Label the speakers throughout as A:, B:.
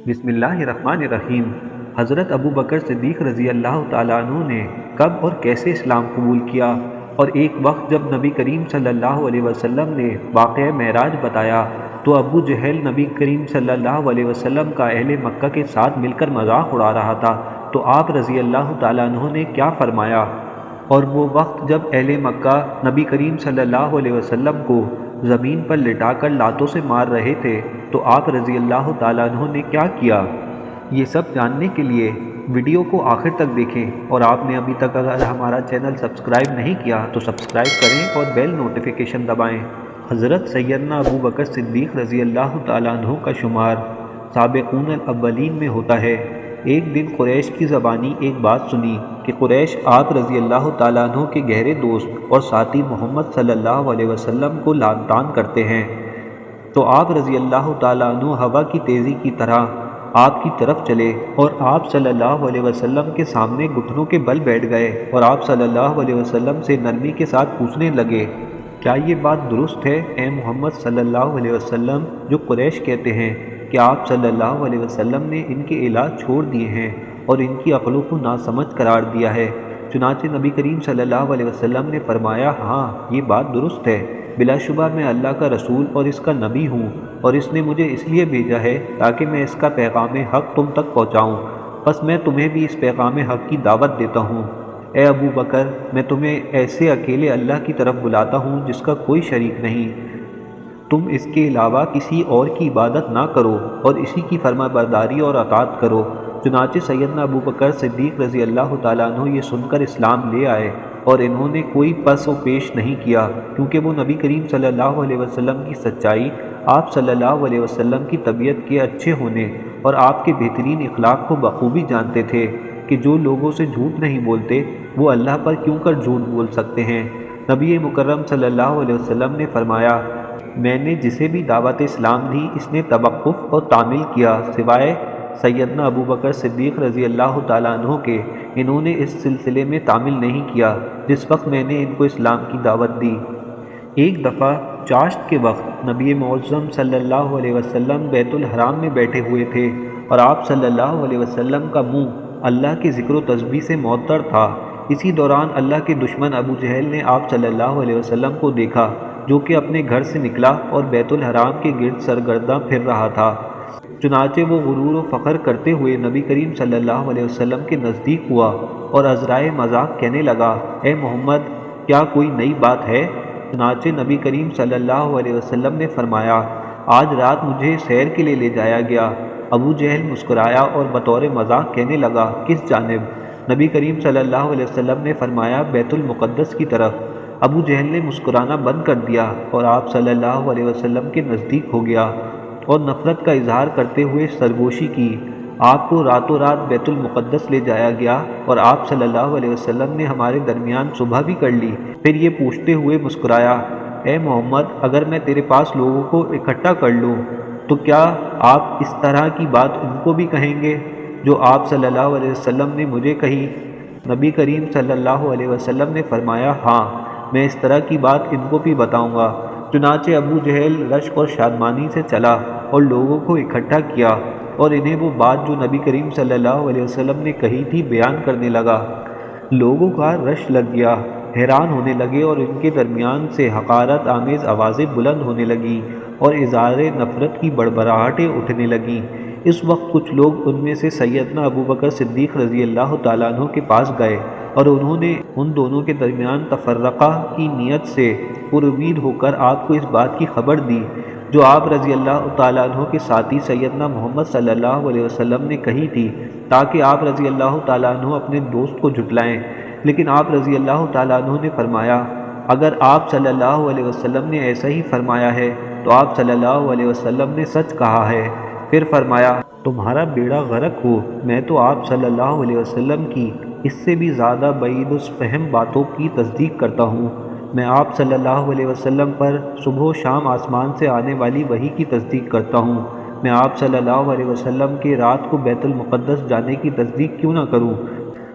A: बिस्मिल्लाहिर्रहमानिर्रहीम। हज़रत अबू बकर सिद्दीक़ रज़ी अल्लाह ताला अन्हु ने कब और कैसे इस्लाम कबूल किया। और एक वक्त जब नबी करीम सल्लल्लाहु अलैहि वसल्लम ने वाक़या मेराज बताया तो अबू जहल नबी करीम सल्लल्लाहु अलैहि वसल्लम का अहले मक्का के साथ मिलकर मजाक उड़ा रहा था। तो आप रज़ी अल्लाह ताला अन्हु ने क्या फरमाया। और वो वक्त जब अहले मक्का नबी करीम सल्लल्लाहु अलैहि वसल्लम को ज़मीन पर लिटाकर लातों से मार रहे थे तो आप रज़ी अल्लाह ताला अन्हु ने क्या किया। ये सब जानने के लिए वीडियो को आखिर तक देखें। और आपने अभी तक अगर हमारा चैनल सब्सक्राइब नहीं किया तो सब्सक्राइब करें और बेल नोटिफिकेशन दबाएं। हज़रत सैयदना अबू बकर सिद्दीक़ रज़ी अल्लाह ताला अन्हु का शुमार साबिक़ून अव्वलीन में होता है। एक दिन कुरैश की ज़बानी एक बात सुनी कि कुरैश आप रज़ी अल्लाह ताला अन्हु के गहरे दोस्त और साथी मोहम्मद सल्लल्लाहु अलैहि वसल्लम को लान तान करते हैं। तो आप रज़ी अल्लाह ताला अन्हु हवा की तेज़ी की तरह आपकी तरफ चले और आप सल्लल्लाहु अलैहि वसल्लम के सामने घुटनों के बल बैठ गए और आप सल्लल्लाहु अलैहि वसल्लम से नरमी के साथ पूछने लगे, क्या ये बात दुरुस्त है ए मोहम्मद सल्लल्लाहु अलैहि वसल्लम जो कुरैश कहते हैं कि आप सल्लल्लाहु अलैहि वसल्लम ने इनके इलाज छोड़ दिए हैं और इनकी अक़लों को नासमझ करार दिया है। चुनांचे नबी करीम सल्लल्लाहु अलैहि वसल्लम ने फरमाया, हाँ ये बात दुरुस्त है। बिलाशुबा मैं अल्लाह का रसूल और इसका नबी हूँ और इसने मुझे इसलिए भेजा है ताकि मैं इसका पैगाम हक़ तुम तक पहुँचाऊँ। बस मैं तुम्हें भी इस पैगाम हक़ की दावत देता हूँ। ए अबू बकर, मैं तुम्हें ऐसे अकेले अल्लाह की तरफ बुलाता हूँ जिसका कोई शरीक नहीं। तुम इसके अलावा किसी और की इबादत ना करो और इसी की फरमाबरदारी और अताअत करो। चुनांचे सैयदना अबू बकर सिद्दीक़ रज़ी अल्लाह ताला अन्हु ये सुनकर इस्लाम ले आए और इन्होंने कोई पस व पेश नहीं किया क्योंकि वो नबी करीम सल्लल्लाहु अलैहि वसल्लम की सच्चाई, आप सल्लल्लाहु अलैहि वसल्लम की तबीयत के अच्छे होने और आपके बेहतरीन इखलाक को बखूबी जानते थे कि जो लोगों से झूठ नहीं बोलते वो अल्लाह पर क्यों कर झूठ बोल सकते हैं। नबी मुकर्रम सल्लल्लाहु अलैहि वसल्लम ने फरमाया, मैंने जिसे भी दावत इस्लाम दी इसने तवक्कुफ़ और तामील किया सिवाय सैयदना अबू बकर सिद्दीक़ रज़ी अल्लाह ताला अन्हु के। इन्होंने इस सिलसिले में तामील नहीं किया जिस वक्त मैंने इनको इस्लाम की दावत दी। एक दफ़ा चाश्त के वक्त नबी मुअज़्ज़म सल्लल्लाहु अलैहि वसल्लम बैतुल हराम में बैठे हुए थे और आप सल्लल्लाहु अलैहि वसल्लम का मुँह अल्लाह के ज़िक्र व तस्बीह से मुअत्तर था। इसी दौरान अल्लाह के दुश्मन अबू जहल ने आप सल्लल्लाहु अलैहि वसल्लम को देखा जो कि अपने घर से निकला और बैतुल हराम के गिर्द सरगर्दा फिर रहा था। चुनांचे वो गुरूर व फ़ख्र करते हुए नबी करीम सल्लल्लाहु अलैहि वसल्लम के नज़दीक हुआ और अज़राए मजाक कहने लगा, ए मोहम्मद, क्या कोई नई बात है। चुनांचे नबी करीम सल्लल्लाहु अलैहि वसल्लम ने फरमाया, आज रात मुझे सैर के लिए ले जाया गया। अबू जहल मुस्कुराया और बतौर मजाक कहने लगा, किस जानिब। नबी करीम सल्लल्लाहु अलैहि वसल्लम ने फरमाया, बैतुल मुक़द्दस की तरफ। अबू जहल ने मुस्कुराना बंद कर दिया और आप सल्लल्लाहु अलैहि वसल्लम के नज़दीक हो गया और नफ़रत का इजहार करते हुए सरगोशी की। आपको रातों रात बैतुल मुक़द्दस ले जाया गया और आप सल्लल्लाहु अलैहि वसल्लम ने हमारे दरमियान सुबह भी कर ली। फिर ये पूछते हुए मुस्कुराया, ए मोहम्मद, अगर मैं तेरे पास लोगों को इकट्ठा कर लूँ तो क्या आप इस तरह की बात उनको भी कहेंगे जो आप सल्लल्लाहु अलैहि वसल्लम ने मुझे कही। नबी करीम सल्लल्लाहु अलैहि वसल्लम ने फरमाया, हाँ मैं इस तरह की बात इनको भी बताऊँगा। चुनांचे अबू जहल रश्क और शादमानी से चला और लोगों को इकट्ठा किया और इन्हें वो बात जो नबी करीम सल्लल्लाहु अलैहि वसल्लम ने कही थी बयान करने लगा। लोगों का रश लग गया, हैरान होने लगे और इनके दरमियान से हकारत आमेज़ आवाज़ें बुलंद होने लगीं और इज़हार नफ़रत की बड़बड़ाहटें उठने लगीं। इस वक्त कुछ लोग उनमें से सैयदना अबू बकर सिद्दीक़ रज़ी अल्लाह ताला अन्हु के पास गए और उन्होंने उन दोनों के दरमियान तफ़र्रक़ा की नीयत से पुरुमीद होकर आपको इस बात की खबर दी जो आप रज़ी अल्लाह ताला अन्हु के साथी सैयदना मोहम्मद सल्लल्लाहु अलैहि वसल्लम ने कही थी ताकि आप रज़ी अल्लाह ताला अन्हु अपने दोस्त को झुटलाएं। लेकिन आप रज़ी अल्लाह ताला अन्हु ने फरमाया, अगर आप सल्लल्लाहु अलैहि वसल्लम ने ऐसा ही फरमाया है तो आप सल्लल्लाहु अलैहि वसल्लम ने सच कहा है। फिर फरमाया, तुम्हारा बेड़ा गर्क हो, मैं तो आप सल्लल्लाहु अलैहि वसल्लम की इससे भी ज़्यादा बईदुस फहम बातों की तस्दीक करता हूँ। मैं आप सल्लल्लाहु अलैहि वसल्लम पर सुबह शाम आसमान से आने वाली वही की तस्दीक करता हूँ। मैं आप सल्लल्लाहु अलैहि वसल्लम के रात को बैतुल मुक़द्दस जाने की तस्दीक क्यों ना करूँ।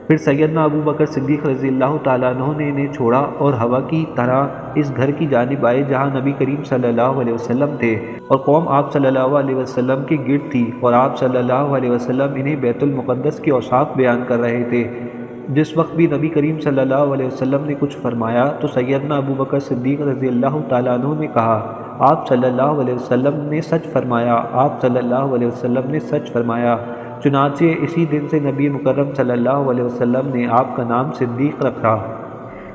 A: پھر سیدنا ابو بکر صدیق رضی اللہ تعالیٰ عنہ نے انہیں چھوڑا اور ہوا کی طرح اس گھر کی جانب آئے جہاں نبی کریم صلی اللہ علیہ وسلم تھے، اور قوم آپ صلی اللہ علیہ وسلم کے گرد تھی، اور آپ صلی اللہ علیہ وسلم انہیں بیت المقدس کے اوصاف بیان کر رہے تھے۔ جس وقت بھی نبی کریم صلی اللہ علیہ وسلم نے کچھ فرمایا تو سیدنا ابو بکر صدیق رضی اللہ تعالیٰ عنہ نے کہا، آپ صلی اللہ علیہ وسلم نے سچ فرمایا، آپ صلی اللہ علیہ وسلم نے سچ فرمایا۔ چنانچہ اسی دن سے نبی مکرم صلی اللہ علیہ وسلم نے آپ کا نام صدیق رکھا۔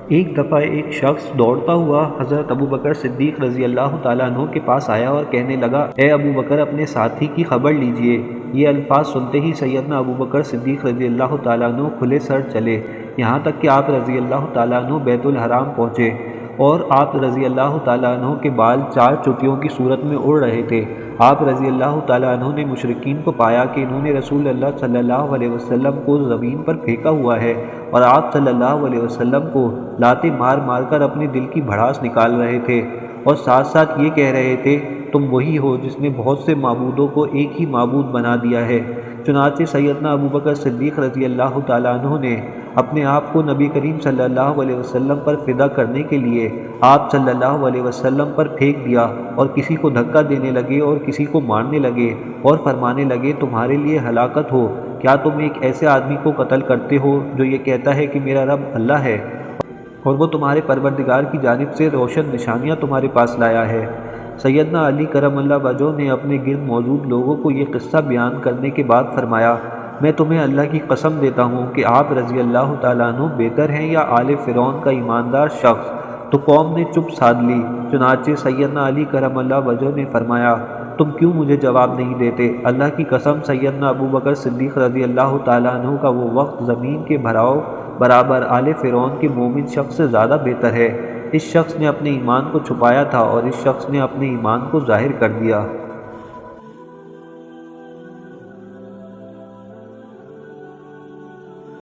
A: ایک دفعہ ایک شخص دوڑتا ہوا حضرت ابو بکر صدیق رضی اللہ تعالیٰ عنہ کے پاس آیا اور کہنے لگا، اے ابو بکر اپنے ساتھی کی خبر لیجئے۔ یہ الفاظ سنتے ہی سیدنا ابو بکر صدیق رضی اللہ تعالیٰ عنہ کھلے سر چلے، یہاں تک کہ آپ رضی اللہ تعالیٰ عنہ بیت الحرام پہنچے، اور آپ رضی اللہ تعالیٰ عنہ کے بال 4 چٹیوں کی صورت میں اڑ رہے تھے۔ آپ رضی اللہ تعالیٰ عنہ نے مشرکین کو پایا کہ انہوں نے رسول اللہ صلی اللہ علیہ وسلم کو زمین پر پھینکا ہوا ہے، اور آپ صلی اللہ علیہ وسلم کو لاتیں مار مار کر اپنے دل کی بھڑاس نکال رہے تھے، اور ساتھ ساتھ یہ کہہ رہے تھے، تم وہی ہو جس نے بہت سے معبودوں کو ایک ہی معبود بنا دیا ہے۔ چنانچہ سیدنا ابو بکر صدیق رضی اللہ تعالیٰ عنہ نے اپنے آپ کو نبی کریم صلی اللہ علیہ وسلم پر فدا کرنے کے لیے آپ صلی اللہ علیہ وسلم پر پھینک دیا، اور کسی کو دھکا دینے لگے اور کسی کو مارنے لگے، اور فرمانے لگے، تمہارے لیے ہلاکت ہو، کیا تم ایک ایسے آدمی کو قتل کرتے ہو جو یہ کہتا ہے کہ میرا رب اللہ ہے، اور وہ تمہارے پروردگار کی جانب سے روشن نشانیاں تمہارے پاس لایا ہے۔ سیدنا علی کرم اللہ وجہ نے اپنے گرد موجود لوگوں کو یہ قصہ بیان کرنے کے بعد فرمایا، میں تمہیں اللہ کی قسم دیتا ہوں کہ آپ رضی اللہ تعالیٰ عنہ بہتر ہیں یا آل فرعون کا ایماندار شخص۔ تو قوم نے چپ سادھ لی۔ چنانچہ سیدنا علی کرم اللہ وجہ نے فرمایا، تم کیوں مجھے جواب نہیں دیتے؟ اللہ کی قسم سیدنا ابو بکر صدیق رضی اللہ تعالیٰ عنہ کا وہ وقت زمین کے بھراؤ برابر آل فرعون کے مومن شخص سے زیادہ بہتر ہے۔ اس شخص نے اپنے ایمان کو چھپایا تھا اور اس شخص نے اپنے ایمان کو ظاہر کر دیا۔